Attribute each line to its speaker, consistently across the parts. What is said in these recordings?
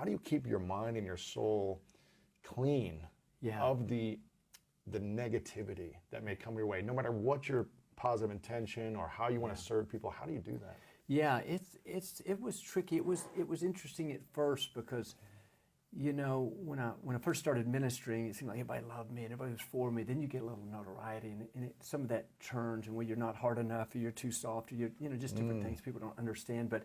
Speaker 1: how do you keep your mind and your soul clean of the negativity that may come your way, no matter what your positive intention or how you want to serve people? How do you do that?
Speaker 2: Yeah, it was tricky. It was interesting at first because, you know, when I first started ministering, it seemed like everybody loved me and everybody was for me. Then you get a little notoriety, and some of that turns, and when you're not hard enough, or you're too soft, or just different things people don't understand. But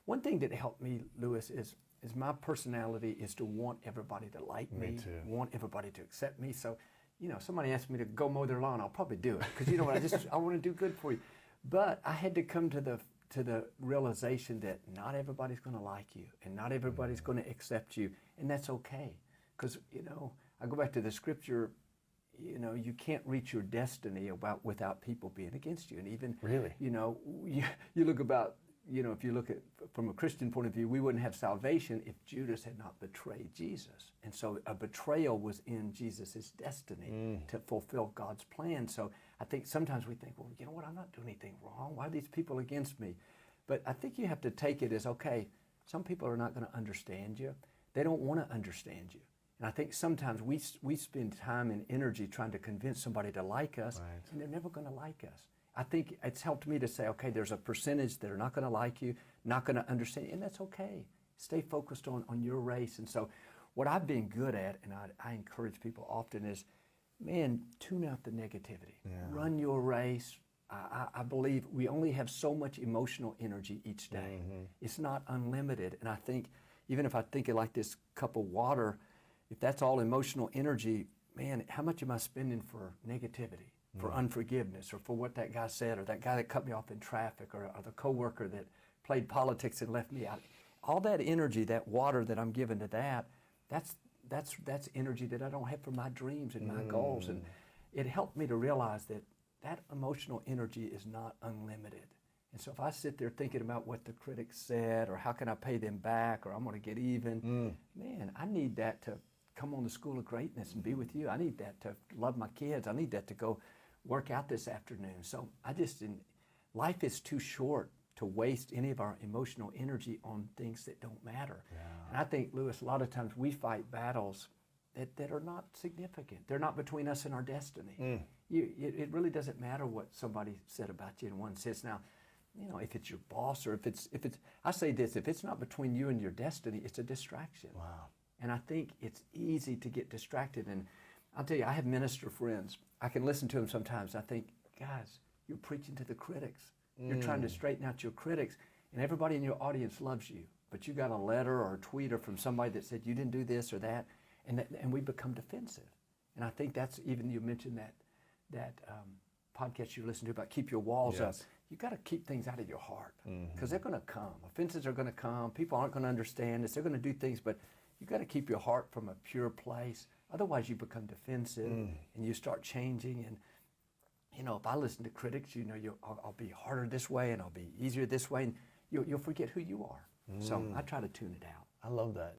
Speaker 2: one thing that helped me, Lewis, is my personality is to want everybody to like me, want everybody to accept me. So, you know, somebody asked me to go mow their lawn, I'll probably do it because, you know what, I want to do good for you. But I had to come to the realization that not everybody's going to like you and not everybody's going to accept you, and that's okay. Because, you know, I go back to the scripture, you know, you can't reach your destiny without people being against you. And even, you know, you look about, you know, if you look at from a Christian point of view, we wouldn't have salvation if Judas had not betrayed Jesus. And so a betrayal was in Jesus' destiny to fulfill God's plan. So I think sometimes we think, well, you know what, I'm not doing anything wrong. Why are these people against me? But I think you have to take it as, okay, some people are not going to understand you. They don't want to understand you. And I think sometimes we spend time and energy trying to convince somebody to like us, and they're never going to like us. I think it's helped me to say, okay, there's a percentage that are not going to like you, not going to understand you, and that's okay. Stay focused on your race. And so what I've been good at, and I encourage people often, is, man, tune out the negativity. Run your race. I believe we only have so much emotional energy each day. It's not unlimited. And I think, even if I think of like this cup of water, if that's all emotional energy, man, how much am I spending for negativity? For unforgiveness, or for what that guy said, or that guy that cut me off in traffic, or the coworker that played politics and left me out. All that energy, that water that I'm giving to that's energy that I don't have for my dreams and my goals. And it helped me to realize that emotional energy is not unlimited. And so if I sit there thinking about what the critics said, or how can I pay them back, or I'm going to get even, man, I need that to come on the School of Greatness and be with you. I need that to love my kids. I need that to go work out this afternoon. So life is too short to waste any of our emotional energy on things that don't matter. And I think, Lewis, a lot of times we fight battles that are not significant. They're not between us and our destiny. It really doesn't matter what somebody said about you in one sense. Now, you know, if it's your boss, or if it's, I say this, if it's not between you and your destiny, it's a distraction. And I think it's easy to get distracted. And I'll tell you, I have minister friends. I can listen to them sometimes. I think, guys, you're preaching to the critics. You're trying to straighten out your critics. And everybody in your audience loves you. But you got a letter or a tweet or from somebody that said you didn't do this or that. And we become defensive. And I think that's, even you mentioned that podcast you listened to about keep your walls up. You got to keep things out of your heart. Because they're going to come. Offenses are going to come. People aren't going to understand this. They're going to do things. But you got to keep your heart from a pure place. Otherwise, you become defensive and you start changing. And, you know, if I listen to critics, you know, I'll be harder this way and I'll be easier this way. And you'll forget who you are. So I try to tune it out.
Speaker 1: I love that.